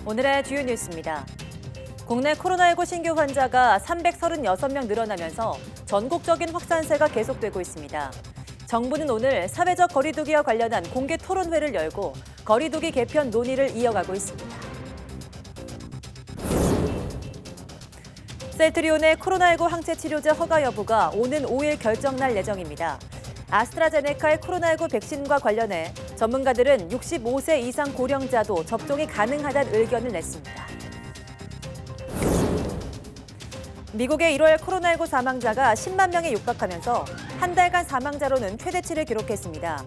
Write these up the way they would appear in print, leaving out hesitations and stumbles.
오늘의 주요 뉴스입니다. 국내 코로나19 신규 환자가 336명 늘어나면서 전국적인 확산세가 계속되고 있습니다. 정부는 오늘 사회적 거리두기와 관련한 공개 토론회를 열고 거리두기 개편 논의를 이어가고 있습니다. 셀트리온의 코로나19 항체 치료제 허가 여부가 오는 5일 결정날 예정입니다. 아스트라제네카의 코로나19 백신과 관련해 전문가들은 65세 이상 고령자도 접종이 가능하다는 의견을 냈습니다. 미국의 1월 코로나19 사망자가 10만 명에 육박하면서 한 달간 사망자로는 최대치를 기록했습니다.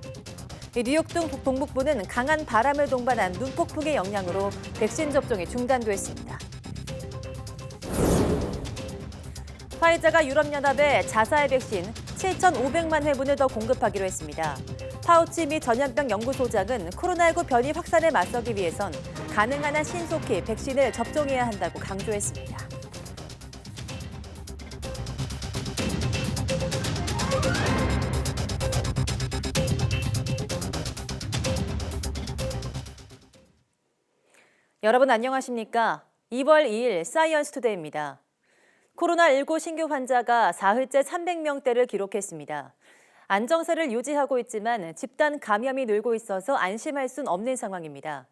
뉴욕 등 동북부는 강한 바람을 동반한 눈폭풍의 영향으로 백신 접종이 중단됐습니다. 화이자가 유럽연합에 자사의 백신 7,500만 회분을 더 공급하기로 했습니다. 파우치 미 전염병 연구소장은 코로나19 변이 확산에 맞서기 위해선 가능한 한 신속히 백신을 접종해야 한다고 강조했습니다. 여러분 안녕하십니까? 2월 2일 사이언스 투데이입니다. 코로나19 신규 환자가 사흘째 300명대를 기록했습니다. 안정세를 유지하고 있지만 집단 감염이 늘고 있어서 안심할 순 없는 상황입니다.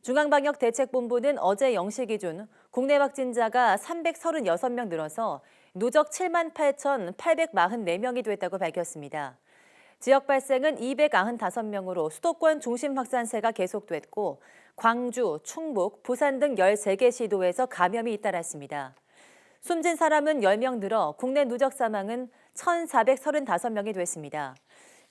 중앙방역대책본부는 어제 0시 기준 국내 확진자가 336명 늘어서 누적 7만 8,844명이 됐다고 밝혔습니다. 지역 발생은 295명으로 수도권 중심 확산세가 계속됐고 광주, 충북, 부산 등 13개 시도에서 감염이 잇따랐습니다. 숨진 사람은 10명 늘어 국내 누적 사망은 1,435명이 됐습니다.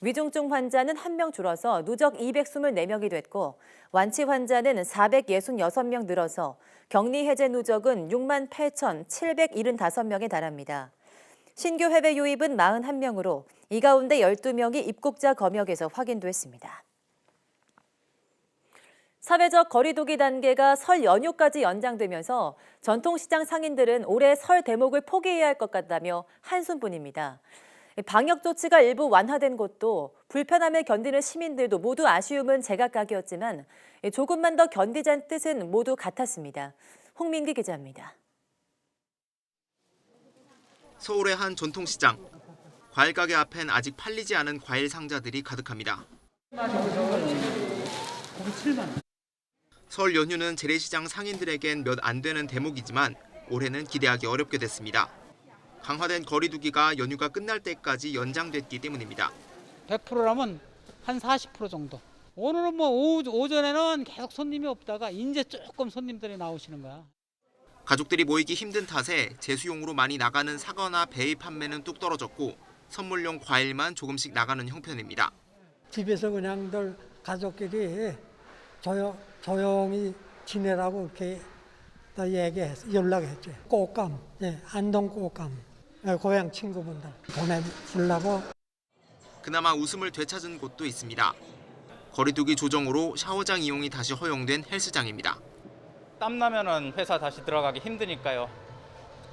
위중증 환자는 1명 줄어서 누적 224명이 됐고 완치 환자는 466명 늘어서 격리 해제 누적은 6만 8,775명에 달합니다. 신규 해외 유입은 41명으로 이 가운데 12명이 입국자 검역에서 확인됐습니다. 사회적 거리두기 단계가 설 연휴까지 연장되면서 전통시장 상인들은 올해 설 대목을 포기해야 할 것 같다며 한숨뿐입니다. 방역 조치가 일부 완화된 곳도 불편함을 견디는 시민들도 모두 아쉬움은 제각각이었지만 조금만 더 견디자는 뜻은 모두 같았습니다. 홍민기 기자입니다. 서울의 한 전통시장. 과일 가게 앞엔 아직 팔리지 않은 과일 상자들이 가득합니다. 설 연휴는 재래시장 상인들에겐 몇 안 되는 대목이지만 올해는 기대하기 어렵게 됐습니다. 강화된 거리두기가 연휴가 끝날 때까지 연장됐기 때문입니다. 100%라면 한 40% 정도. 오늘은 뭐 오전에는 계속 손님이 없다가 이제 조금 손님들이 나오시는 거야. 가족들이 모이기 힘든 탓에 제수용으로 많이 나가는 사과나 배의 판매는 뚝 떨어졌고 선물용 과일만 조금씩 나가는 형편입니다. 집에서 그냥들 가족끼리 조용히 지내라고 이렇게 얘기해서 연락했죠. 꽃감, 안동 꽃감, 고향 친구분들 보내주려고. 그나마 웃음을 되찾은 곳도 있습니다. 거리두기 조정으로 샤워장 이용이 다시 허용된 헬스장입니다. 땀 나면은 회사 다시 들어가기 힘드니까요.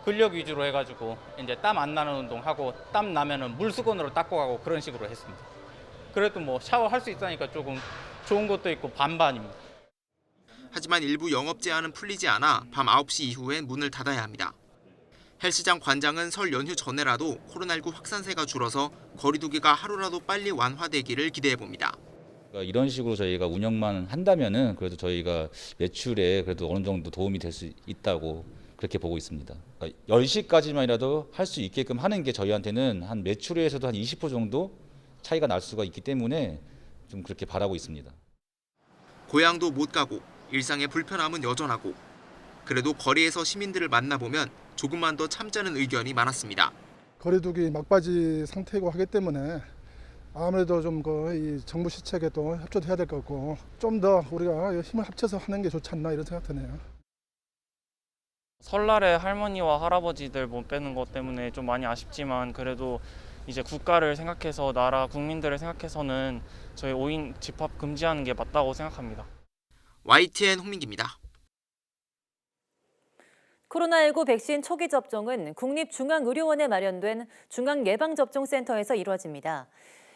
근력 위주로 해가지고 이제 땀 안 나는 운동하고 땀 나면은 물수건으로 닦고 가고 그런 식으로 했습니다. 그래도 뭐 샤워할 수 있다니까 조금 좋은 것도 있고 반반입니다. 하지만 일부 영업 제한은 풀리지 않아 밤 9시 이후엔 문을 닫아야 합니다. 헬스장 관장은 설 연휴 전에라도 코로나19 확산세가 줄어서 거리두기가 하루라도 빨리 완화되기를 기대해봅니다. 이런 식으로 저희가 운영만 한다면은 그래도 저희가 매출에 그래도 어느 정도 도움이 될 수 있다고 그렇게 보고 있습니다. 10시까지만이라도 할 수 있게끔 하는 게 저희한테는 한 매출에서도 한 20% 정도 차이가 날 수가 있기 때문에 좀 그렇게 바라고 있습니다. 고향도 못 가고 일상의 불편함은 여전하고 그래도 거리에서 시민들을 만나보면 조금만 더 참자는 의견이 많았습니다. 거리두기 막바지 상태이고 하기 때문에 아무래도 좀 이 정부 시책에 또 협조도 해야 될 것 같고 좀 더 우리가 힘을 합쳐서 하는 게 좋지 않나 이런 생각 드네요. 설날에 할머니와 할아버지들 못 빼는 것 때문에 좀 많이 아쉽지만 그래도 이제 국가를 생각해서 나라 국민들을 생각해서는 저희 5인 집합 금지하는 게 맞다고 생각합니다. YTN 홍민기입니다. 코로나19 백신 초기 접종은 국립중앙의료원에 마련된 중앙예방접종센터에서 이루어집니다.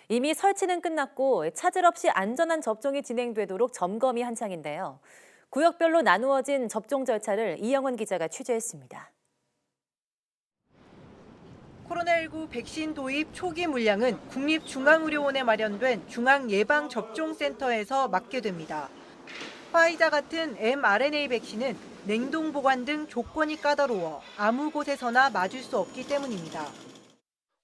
이미 설치는 끝났고 차질 없이 안전한 접종이 진행되도록 점검이 한창인데요. 구역별로 나누어진 접종 절차를 이영원 기자가 취재했습니다. 코로나19 백신 도입 초기 물량은 국립중앙의료원에 마련된 중앙예방접종센터에서 맡게 됩니다. 화이자 같은 mRNA 백신은 냉동 보관 등 조건이 까다로워 아무 곳에서나 맞을 수 없기 때문입니다.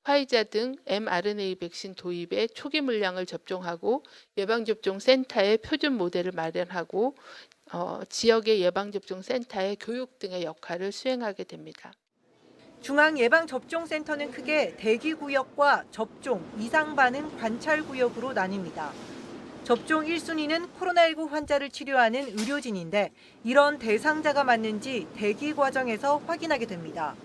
화이자 등 mRNA 백신 도입에 초기 물량을 접종하고 예방접종센터의 표준 모델을 마련하고 지역의 예방접종센터의 교육 등의 역할을 수행하게 됩니다. 중앙예방접종센터는 크게 대기구역과 접종, 이상반응 관찰구역으로 나뉩니다. 접종 1순위는 코로나19 환자를 치료하는 의료진인데 이런 대상자가 맞는지 대기 과정에서 확인하게 됩니다.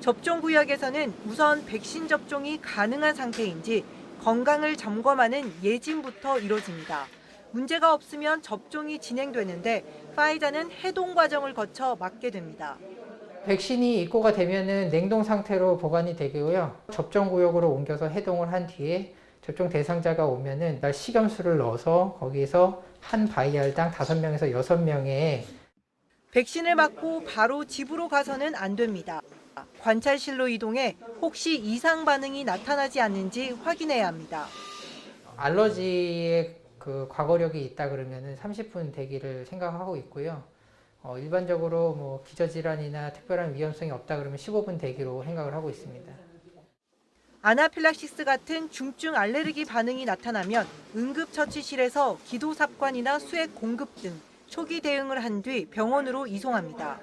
접종구역에서는 우선 백신 접종이 가능한 상태인지 건강을 점검하는 예진부터 이뤄집니다. 문제가 없으면 접종이 진행되는데 파이자는 해동 과정을 거쳐 맞게 됩니다. 백신이 입고가 되면은 냉동 상태로 보관이 되고요. 접종 구역으로 옮겨서 해동을 한 뒤에 접종 대상자가 오면은 식염수를 넣어서 거기서 한 바이알당 5명에서 6명의 백신을 맞고 바로 집으로 가서는 안 됩니다. 관찰실로 이동해 혹시 이상 반응이 나타나지 않는지 확인해야 합니다. 알러지의 과거력이 있다 그러면은 30분 대기를 생각하고 있고요. 일반적으로 뭐 기저질환이나 특별한 위험성이 없다 그러면 15분 대기로 생각을 하고 있습니다. 아나필락시스 같은 중증 알레르기 반응이 나타나면 응급처치실에서 기도삽관이나 수액 공급 등 초기 대응을 한 뒤 병원으로 이송합니다.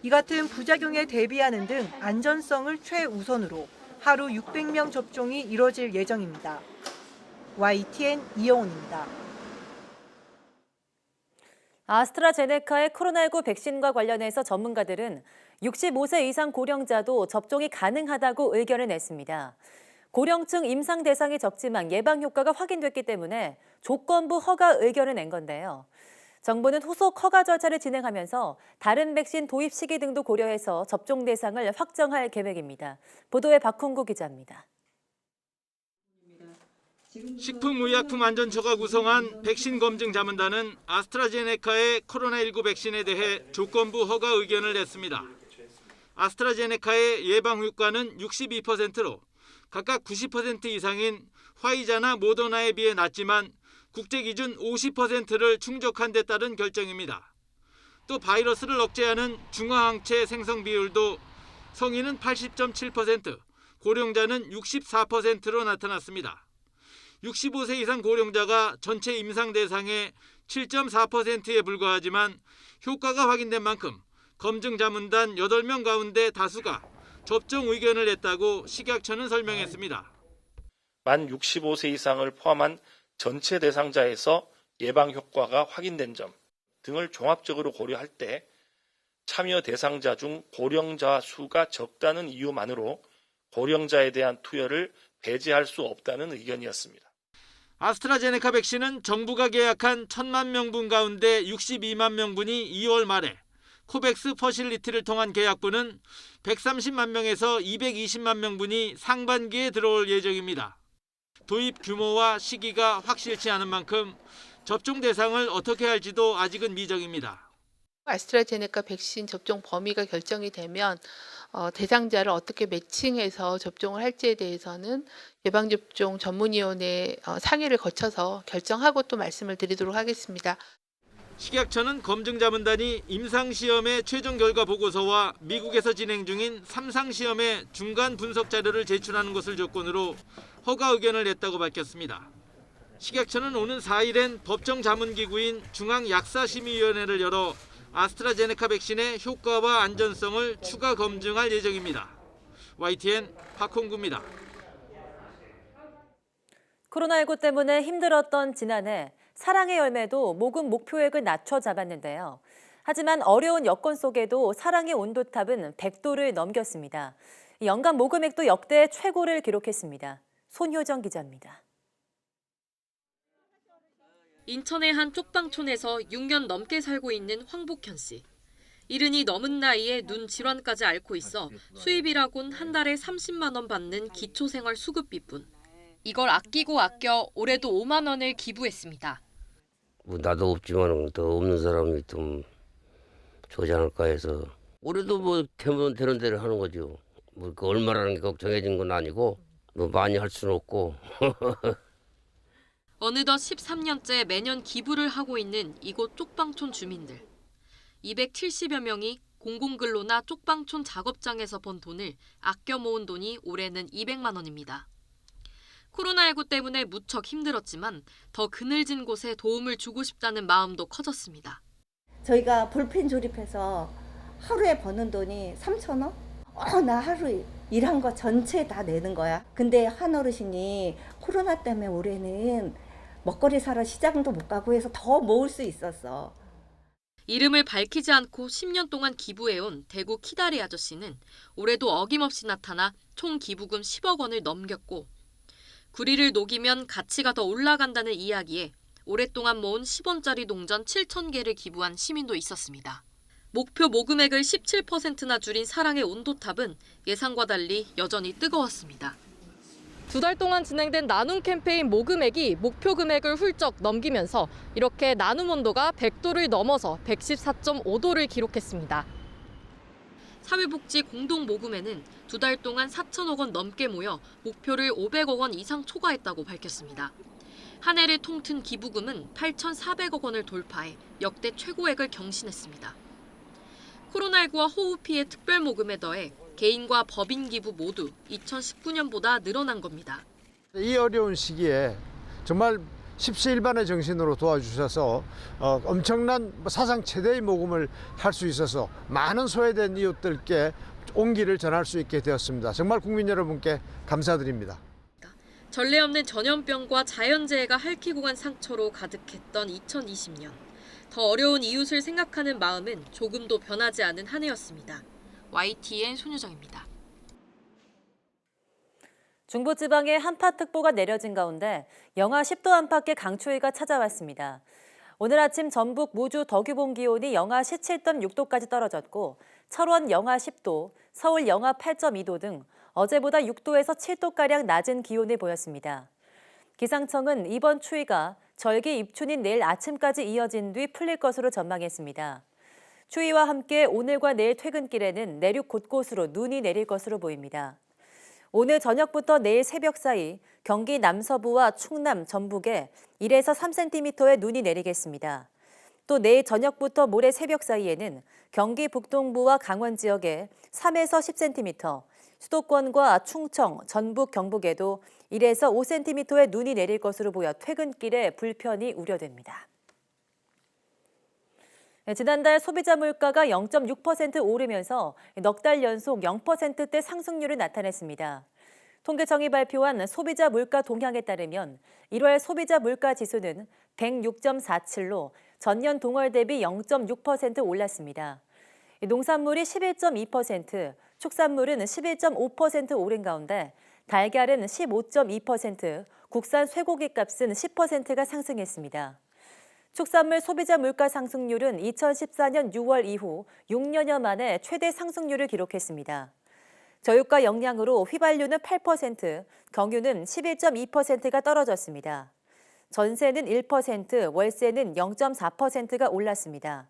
이 같은 부작용에 대비하는 등 안전성을 최우선으로 하루 600명 접종이 이뤄질 예정입니다. YTN 이영훈입니다. 아스트라제네카의 코로나19 백신과 관련해서 전문가들은 65세 이상 고령자도 접종이 가능하다고 의견을 냈습니다. 고령층 임상 대상이 적지만 예방 효과가 확인됐기 때문에 조건부 허가 의견을 낸 건데요. 정부는 후속 허가 절차를 진행하면서 다른 백신 도입 시기 등도 고려해서 접종 대상을 확정할 계획입니다. 보도에 박홍구 기자입니다. 식품의약품안전처가 구성한 백신 검증 자문단은 아스트라제네카의 코로나19 백신에 대해 조건부 허가 의견을 냈습니다. 아스트라제네카의 예방 효과는 62%로 각각 90% 이상인 화이자나 모더나에 비해 낮지만 국제기준 50%를 충족한 데 따른 결정입니다. 또 바이러스를 억제하는 중화항체 생성 비율도 성인은 80.7%, 고령자는 64%로 나타났습니다. 65세 이상 고령자가 전체 임상 대상의 7.4%에 불과하지만 효과가 확인된 만큼 검증 자문단 8명 가운데 다수가 접종 의견을 냈다고 식약처는 설명했습니다. 만 65세 이상을 포함한 전체 대상자에서 예방 효과가 확인된 점 등을 종합적으로 고려할 때 참여 대상자 중 고령자 수가 적다는 이유만으로 고령자에 대한 투여를 배제할 수 없다는 의견이었습니다. 아스트라제네카 백신은 정부가 계약한 1,000만 명분 가운데 62만 명분이 2월 말에, 코백스 퍼실리티를 통한 계약분은 130만 명에서 220만 명분이 상반기에 들어올 예정입니다. 도입 규모와 시기가 확실치 않은 만큼 접종 대상을 어떻게 할지도 아직은 미정입니다. 아스트라제네카 백신 접종 범위가 결정이 되면 대상자를 어떻게 매칭해서 접종을 할지에 대해서는 예방접종 전문위원회 상의를 거쳐서 결정하고 또 말씀을 드리도록 하겠습니다. 식약처는 검증자문단이 임상시험의 최종 결과 보고서와 미국에서 진행 중인 3상시험의 중간 분석 자료를 제출하는 것을 조건으로 허가 의견을 냈다고 밝혔습니다. 식약처는 오는 4일엔 법정자문기구인 중앙약사심의위원회를 열어 아스트라제네카 백신의 효과와 안전성을 추가 검증할 예정입니다. YTN 박홍구입니다. 코로나19 때문에 힘들었던 지난해 사랑의 열매도 모금 목표액을 낮춰 잡았는데요. 하지만 어려운 여건 속에도 사랑의 온도탑은 100도를 넘겼습니다. 연간 모금액도 역대 최고를 기록했습니다. 손효정 기자입니다. 인천의 한 쪽방촌에서 6년 넘게 살고 있는 황복현 씨. 이른이 넘은 나이에 눈 질환까지 앓고 있어 수입이라곤 한 달에 30만 원 받는 기초생활 수급비뿐. 이걸 아끼고 아껴 올해도 5만 원을 기부했습니다. 뭐 나도 없지만 더 없는 사람이 좀 좋지 않을까 해서 올해도 뭐 되면 되는 대로 하는 거죠. 뭐 그 얼마라는 게 걱정해진 건 아니고 뭐 많이 할 수는 없고. 어느덧 13년째 매년 기부를 하고 있는 이곳 쪽방촌 주민들. 270여 명이 공공근로나 쪽방촌 작업장에서 번 돈을 아껴 모은 돈이 올해는 200만 원입니다. 코로나19 때문에 무척 힘들었지만 더 그늘진 곳에 도움을 주고 싶다는 마음도 커졌습니다. 저희가 볼펜 조립해서 하루에 버는 돈이 3,000원? 나 하루 일한 거 전체 다 내는 거야. 근데 한 어르신이 코로나 때문에 올해는 먹거리 사러 시장도 못 가고 해서 더 모을 수 있었어. 이름을 밝히지 않고 10년 동안 기부해온 대구 키다리 아저씨는 올해도 어김없이 나타나 총 기부금 10억 원을 넘겼고 구리를 녹이면 가치가 더 올라간다는 이야기에 오랫동안 모은 10원짜리 동전 7,000개를 기부한 시민도 있었습니다. 목표 모금액을 17%나 줄인 사랑의 온도탑은 예상과 달리 여전히 뜨거웠습니다. 2달 동안 진행된 나눔 캠페인 모금액이 목표 금액을 훌쩍 넘기면서 이렇게 나눔 온도가 100도를 넘어서 114.5도를 기록했습니다. 사회복지 공동 모금에는 2달 동안 4천억 원 넘게 모여 목표를 500억 원 이상 초과했다고 밝혔습니다. 한 해를 통튼 기부금은 8,400억 원을 돌파해 역대 최고액을 경신했습니다. 코로나19와 호우 피해 특별 모금에 더해 개인과 법인 기부 모두 2019년보다 늘어난 겁니다. 이 어려운 시기에 정말 십시일반의 정신으로 도와주셔서 엄청난 사상 최대의 모금을 할 수 있어서 많은 소외된 이웃들께 온기를 전할 수 있게 되었습니다. 정말 국민 여러분께 감사드립니다. 전례 없는 전염병과 자연재해가 핥히고 간 상처로 가득했던 2020년. 더 어려운 이웃을 생각하는 마음은 조금도 변하지 않은 한 해였습니다. YTN 손유정입니다. 중부지방에 한파특보가 내려진 가운데 영하 10도 안팎의 강추위가 찾아왔습니다. 오늘 아침 전북 무주 덕유봉 기온이 영하 17.6도까지 떨어졌고 철원 영하 10도, 서울 영하 8.2도 등 어제보다 6도에서 7도가량 낮은 기온을 보였습니다. 기상청은 이번 추위가 절기 입춘인 내일 아침까지 이어진 뒤 풀릴 것으로 전망했습니다. 추위와 함께 오늘과 내일 퇴근길에는 내륙 곳곳으로 눈이 내릴 것으로 보입니다. 오늘 저녁부터 내일 새벽 사이 경기 남서부와 충남, 전북에 1에서 3cm의 눈이 내리겠습니다. 또 내일 저녁부터 모레 새벽 사이에는 경기 북동부와 강원 지역에 3에서 10cm, 수도권과 충청, 전북, 경북에도 1에서 5cm의 눈이 내릴 것으로 보여 퇴근길에 불편이 우려됩니다. 지난달 소비자 물가가 0.6% 오르면서 넉 달 연속 0%대 상승률을 나타냈습니다. 통계청이 발표한 소비자 물가 동향에 따르면 1월 소비자 물가 지수는 106.47로 전년 동월 대비 0.6% 올랐습니다. 농산물이 11.2%, 축산물은 11.5% 오른 가운데 달걀은 15.2%, 국산 쇠고기 값은 10%가 상승했습니다. 축산물 소비자 물가 상승률은 2014년 6월 이후 6년여 만에 최대 상승률을 기록했습니다. 저유가 영향으로 휘발유는 8%, 경유는 11.2%가 떨어졌습니다. 전세는 1%, 월세는 0.4%가 올랐습니다.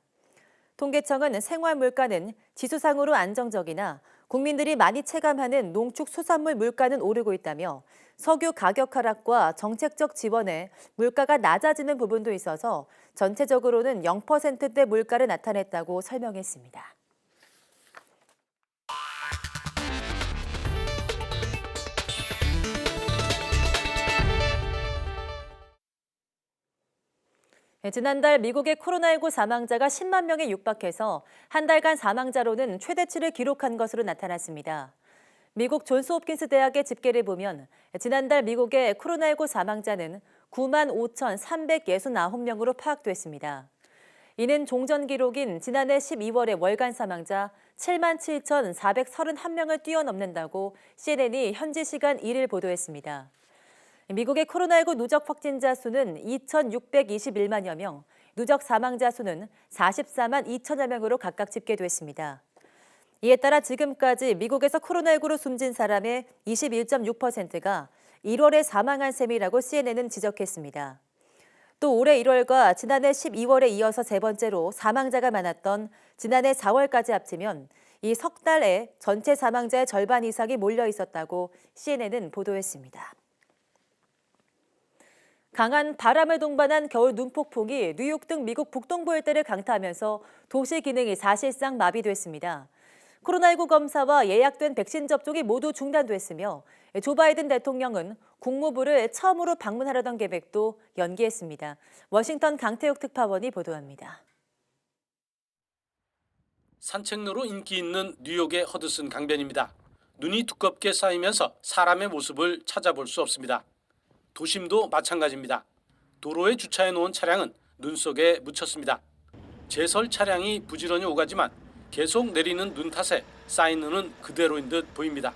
통계청은 생활 물가는 지수상으로 안정적이나 국민들이 많이 체감하는 농축수산물 물가는 오르고 있다며 석유 가격 하락과 정책적 지원에 물가가 낮아지는 부분도 있어서 전체적으로는 0%대 물가를 나타냈다고 설명했습니다. 지난달 미국의 코로나19 사망자가 10만 명에 육박해서 한 달간 사망자로는 최대치를 기록한 것으로 나타났습니다. 미국 존스홉킨스 대학의 집계를 보면 지난달 미국의 코로나19 사망자는 9만 5,369명으로 파악됐습니다. 이는 종전 기록인 지난해 12월의 월간 사망자 7만 7,431명을 뛰어넘는다고 CNN이 현지 시간 1일 보도했습니다. 미국의 코로나19 누적 확진자 수는 2,621만여 명, 누적 사망자 수는 44만 2천여 명으로 각각 집계됐습니다. 이에 따라 지금까지 미국에서 코로나19로 숨진 사람의 21.6%가 1월에 사망한 셈이라고 CNN은 지적했습니다. 또 올해 1월과 지난해 12월에 이어서 세 번째로 사망자가 많았던 지난해 4월까지 합치면 이 석 달에 전체 사망자의 절반 이상이 몰려 있었다고 CNN은 보도했습니다. 강한 바람을 동반한 겨울 눈폭풍이 뉴욕 등 미국 북동부 일대를 강타하면서 도시 기능이 사실상 마비됐습니다. 코로나19 검사와 예약된 백신 접종이 모두 중단됐으며 조 바이든 대통령은 국무부를 처음으로 방문하려던 계획도 연기했습니다. 워싱턴 강태욱 특파원이 보도합니다. 산책로로 인기 있는 뉴욕의 허드슨 강변입니다. 눈이 두껍게 쌓이면서 사람의 모습을 찾아볼 수 없습니다. 도심도 마찬가지입니다. 도로에 주차해 놓은 차량은 눈 속에 묻혔습니다. 제설 차량이 부지런히 오가지만 계속 내리는 눈 탓에 쌓인 눈은 그대로인 듯 보입니다.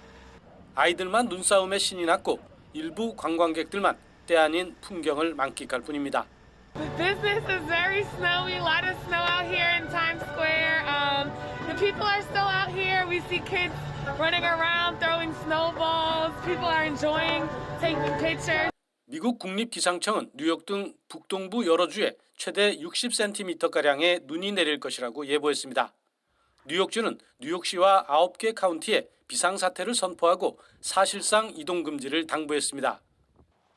아이들만 눈싸움에 신이 났고 일부 관광객들만 때 아닌 풍경을 만끽할 뿐입니다. The business is very snowy, a lot of snow out here in Times Square. The people are still out here. We see kids running around, throwing snowballs. People are enjoying taking pictures. 미국 국립기상청은 뉴욕 등 북동부 여러 주에 최대 60cm가량의 눈이 내릴 것이라고 예보했습니다. 뉴욕주는 뉴욕시와 9개 카운티에 비상사태를 선포하고 사실상 이동금지를 당부했습니다.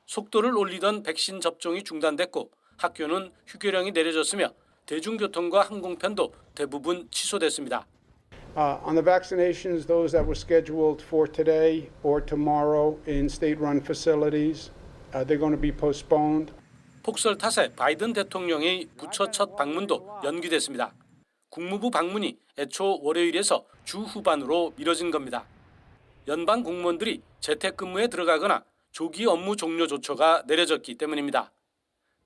속도를 올리던 백신 접종이 중단됐고 학교는 휴교령이 내려졌으며 대중교통과 항공편도 대부분 취소됐습니다. On the vaccinations, those that were scheduled for today or tomorrow in state-run facilities, they're going to be postponed. 폭설 탓에 바이든 대통령의 부처 첫 방문도 연기됐습니다. 국무부 방문이 애초 월요일에서 주 후반으로 미뤄진 겁니다. 연방 공무원들이 재택근무에 들어가거나 조기 업무 종료 조처가 내려졌기 때문입니다.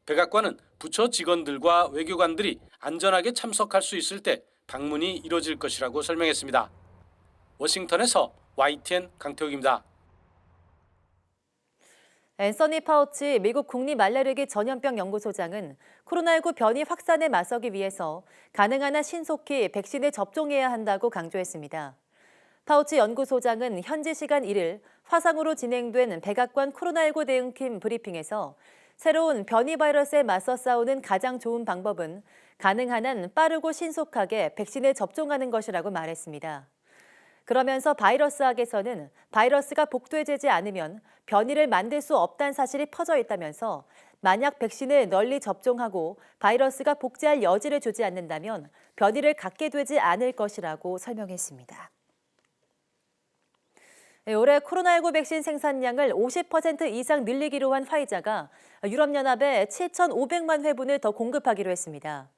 백악관은 부처 직원들과 외교관들이 안전하게 참석할 수 있을 때 방문이 이뤄질 것이라고 설명했습니다. 워싱턴에서 YTN 강태욱입니다. 앤서니 파우치 미국 국립 알레르기 전염병 연구소장은 코로나19 변이 확산에 맞서기 위해서 가능한 한 신속히 백신을 접종해야 한다고 강조했습니다. 파우치 연구소장은 현지 시간 1일 화상으로 진행된 백악관 코로나19 대응팀 브리핑에서 새로운 변이 바이러스에 맞서 싸우는 가장 좋은 방법은 가능한 한 빠르고 신속하게 백신을 접종하는 것이라고 말했습니다. 그러면서 바이러스학에서는 바이러스가 복되지 않으면 변이를 만들 수 없다는 사실이 퍼져 있다면서 만약 백신을 널리 접종하고 바이러스가 복제할 여지를 주지 않는다면 변이를 갖게 되지 않을 것이라고 설명했습니다. 올해 코로나19 백신 생산량을 50% 이상 늘리기로 한 화이자가 유럽연합에 7,500만 회분을 더 공급하기로 했습니다.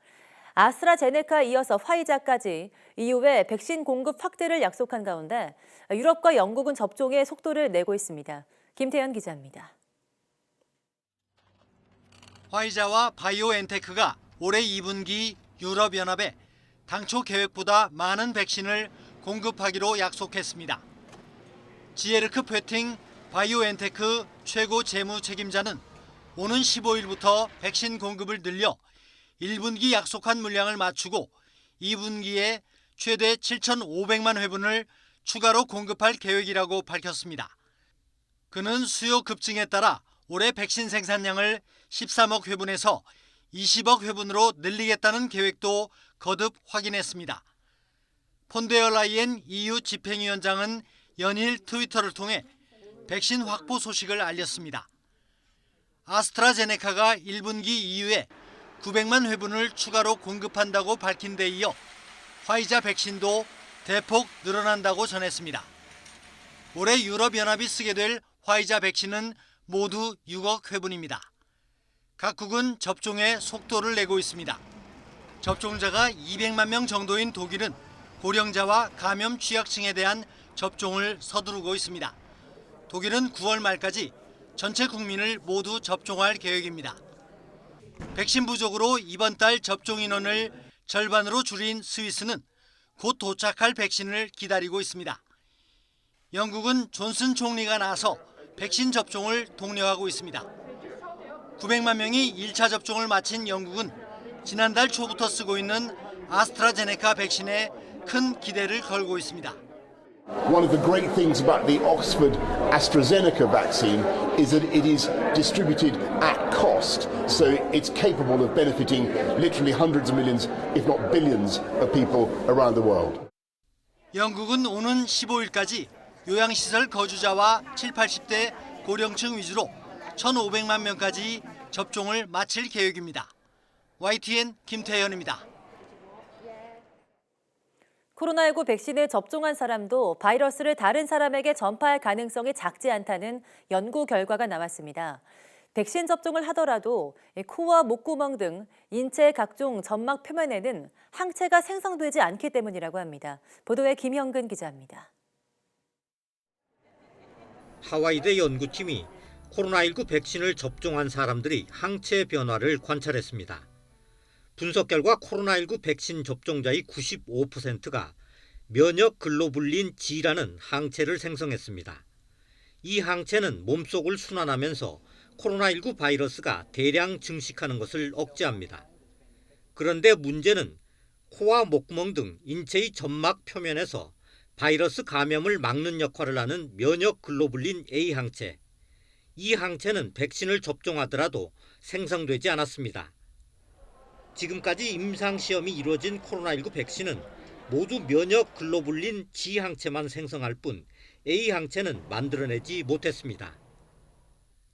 아스트라제네카에 이어서 화이자까지 이후에 백신 공급 확대를 약속한 가운데 유럽과 영국은 접종에 속도를 내고 있습니다. 김태현 기자입니다. 화이자와 바이오엔테크가 올해 2분기 유럽연합에 당초 계획보다 많은 백신을 공급하기로 약속했습니다. 지에르크 페팅 바이오엔테크 최고 재무 책임자는 오는 15일부터 백신 공급을 늘려 1분기 약속한 물량을 맞추고 2분기에 최대 7,500만 회분을 추가로 공급할 계획이라고 밝혔습니다. 그는 수요 급증에 따라 올해 백신 생산량을 13억 회분에서 20억 회분으로 늘리겠다는 계획도 거듭 확인했습니다. 폰데어 라이엔 EU 집행위원장은 연일 트위터를 통해 백신 확보 소식을 알렸습니다. 아스트라제네카가 1분기 이후에 900만 회분을 추가로 공급한다고 밝힌 데 이어 화이자 백신도 대폭 늘어난다고 전했습니다. 올해 유럽연합이 쓰게 될 화이자 백신은 모두 6억 회분입니다. 각국은 접종에 속도를 내고 있습니다. 접종자가 200만 명 정도인 독일은 고령자와 감염 취약층에 대한 접종을 서두르고 있습니다. 독일은 9월 말까지 전체 국민을 모두 접종할 계획입니다. 백신 부족으로 이번 달 접종 인원을 절반으로 줄인 스위스는 곧 도착할 백신을 기다리고 있습니다. 영국은 존슨 총리가 나서 백신 접종을 독려하고 있습니다. 900만 명이 1차 접종을 마친 영국은 지난달 초부터 쓰고 있는 아스트라제네카 백신에 큰 기대를 걸고 있습니다. One of the great things about the Oxford AstraZeneca vaccine is that it is distributed at cost, so it's capable of benefiting literally hundreds of millions, if not billions, of people around the world. 영국은 오는 15일까지 요양시설 거주자와 7, 80대 고령층 위주로 1,500만 명까지 접종을 마칠 계획입니다. YTN 김태현입니다. 코로나19 백신을 접종한 사람도 바이러스를 다른 사람에게 전파할 가능성이 작지 않다는 연구 결과가 나왔습니다. 백신 접종을 하더라도 코와 목구멍 등 인체의 각종 점막 표면에는 항체가 생성되지 않기 때문이라고 합니다. 보도에 김형근 기자입니다. 하와이대 연구팀이 코로나19 백신을 접종한 사람들이 항체 변화를 관찰했습니다. 분석 결과 코로나19 백신 접종자의 95%가 면역 글로불린 G라는 항체를 생성했습니다. 이 항체는 몸속을 순환하면서 코로나19 바이러스가 대량 증식하는 것을 억제합니다. 그런데 문제는 코와 목구멍 등 인체의 점막 표면에서 바이러스 감염을 막는 역할을 하는 면역 글로불린 A 항체. 이 항체는 백신을 접종하더라도 생성되지 않았습니다. 지금까지 임상시험이 이루어진 코로나19 백신은 모두 면역 글로불린 G 항체만 생성할 뿐 A 항체는 만들어내지 못했습니다.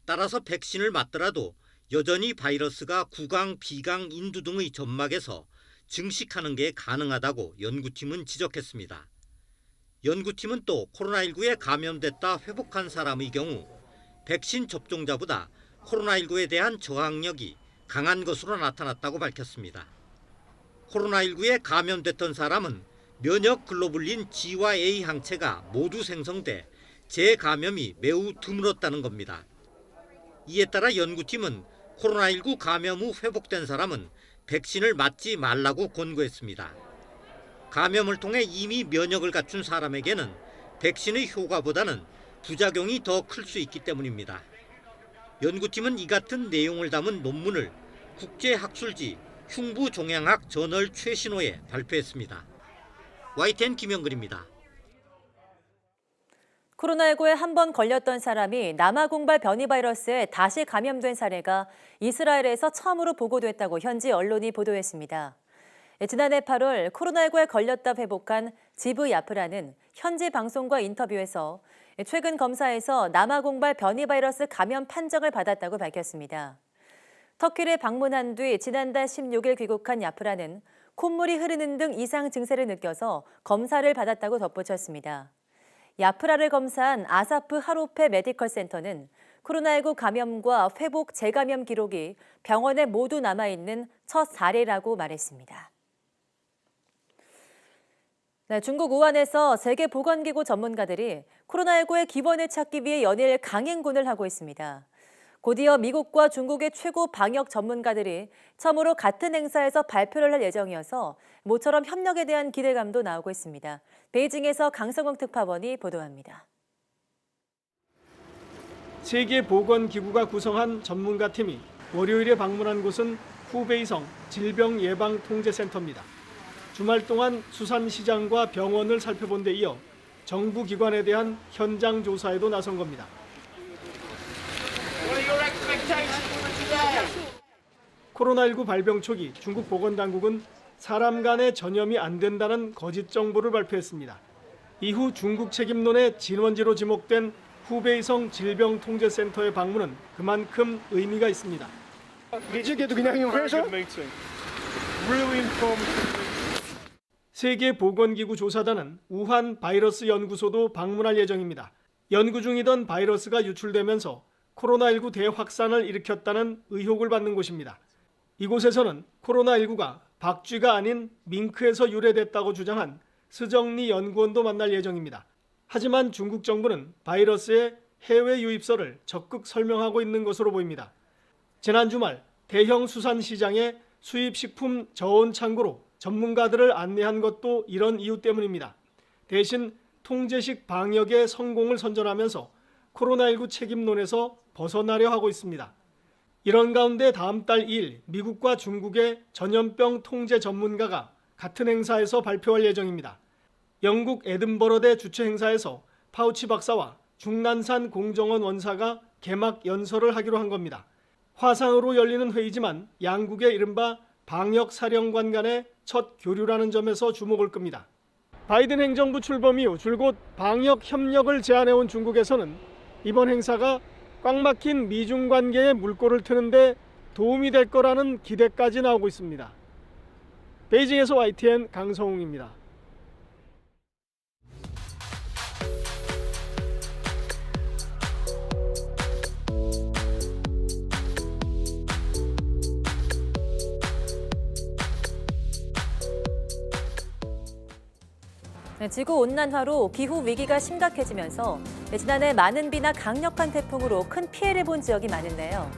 따라서 백신을 맞더라도 여전히 바이러스가 구강, 비강, 인두 등의 점막에서 증식하는 게 가능하다고 연구팀은 지적했습니다. 연구팀은 또 코로나19에 감염됐다 회복한 사람의 경우 백신 접종자보다 코로나19에 대한 저항력이 강한 것으로 나타났다고 밝혔습니다. 코로나19에 감염됐던 사람은 면역 글로불린 G와 A 항체가 모두 생성돼 재감염이 매우 드물었다는 겁니다. 이에 따라 연구팀은 코로나19 감염 후 회복된 사람은 백신을 맞지 말라고 권고했습니다. 감염을 통해 이미 면역을 갖춘 사람에게는 백신의 효과보다는 부작용이 더 클 수 있기 때문입니다. 연구팀은 이 같은 내용을 담은 논문을 국제학술지 흉부종양학 저널 최신호에 발표했습니다. YTN 김영근입니다. 코로나19에 한 번 걸렸던 사람이 남아공발 변이 바이러스에 다시 감염된 사례가 이스라엘에서 처음으로 보고됐다고 현지 언론이 보도했습니다. 지난해 8월 코로나19에 걸렸다 회복한 지브 야프라는 현지 방송과 인터뷰에서 최근 검사에서 남아공발 변이 바이러스 감염 판정을 받았다고 밝혔습니다. 터키를 방문한 뒤 지난달 16일 귀국한 야프라는 콧물이 흐르는 등 이상 증세를 느껴서 검사를 받았다고 덧붙였습니다. 야프라를 검사한 아사프 하로페 메디컬 센터는 코로나19 감염과 회복 재감염 기록이 병원에 모두 남아있는 첫 사례라고 말했습니다. 중국 우한에서 세계보건기구 전문가들이 코로나19의 기원을 찾기 위해 연일 강행군을 하고 있습니다. 곧이어 미국과 중국의 최고 방역 전문가들이 처음으로 같은 행사에서 발표를 할 예정이어서 모처럼 협력에 대한 기대감도 나오고 있습니다. 베이징에서 강성욱 특파원이 보도합니다. 세계보건기구가 구성한 전문가팀이 월요일에 방문한 곳은 후베이성 질병예방통제센터입니다. 주말 동안 수산시장과 병원을 살펴본 데 이어 정부 기관에 대한 현장 조사에도 나선 겁니다. 코로나19 발병 초기 중국 보건당국은 사람 간의 전염이 안 된다는 거짓 정보를 발표했습니다. 이후 중국 책임론의 진원지로 지목된 후베이성 질병통제센터의 방문은 그만큼 의미가 있습니다. 세계보건기구 조사단은 우한 바이러스 연구소도 방문할 예정입니다. 연구 중이던 바이러스가 유출되면서 코로나19 대확산을 일으켰다는 의혹을 받는 곳입니다. 이곳에서는 코로나19가 박쥐가 아닌 밍크에서 유래됐다고 주장한 스정리 연구원도 만날 예정입니다. 하지만 중국 정부는 바이러스의 해외 유입설을 적극 설명하고 있는 것으로 보입니다. 지난 주말 대형 수산시장의 수입식품 저온 창고로 전문가들을 안내한 것도 이런 이유 때문입니다. 대신 통제식 방역의 성공을 선전하면서 코로나19 책임론에서 벗어나려 하고 있습니다. 이런 가운데 다음 달 2일 미국과 중국의 전염병 통제 전문가가 같은 행사에서 발표할 예정입니다. 영국 에든버러대 주최 행사에서 파우치 박사와 중난산 공정원 원사가 개막 연설을 하기로 한 겁니다. 화상으로 열리는 회의지만 양국의 이른바 방역사령관 간의 첫 교류라는 점에서 주목을 끕니다. 바이든 행정부 출범 이후 줄곧 방역 협력을 제안해온 중국에서는 이번 행사가 꽉 막힌 미중 관계에 물꼬를 트는데 도움이 될 거라는 기대까지 나오고 있습니다. 베이징에서 YTN 강성웅입니다. 지구온난화로 기후 위기가 심각해지면서 지난해 많은 비나 강력한 태풍으로 큰 피해를 본 지역이 많은데요.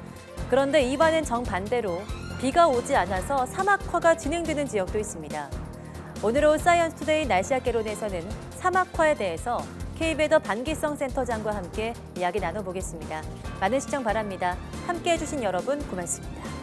그런데 이번엔 정반대로 비가 오지 않아서 사막화가 진행되는 지역도 있습니다. 오늘 오후 사이언스 투데이 날씨학개론에서는 사막화에 대해서 KB의 반기성 센터장과 함께 이야기 나눠보겠습니다. 많은 시청 바랍니다. 함께해 주신 여러분 고맙습니다.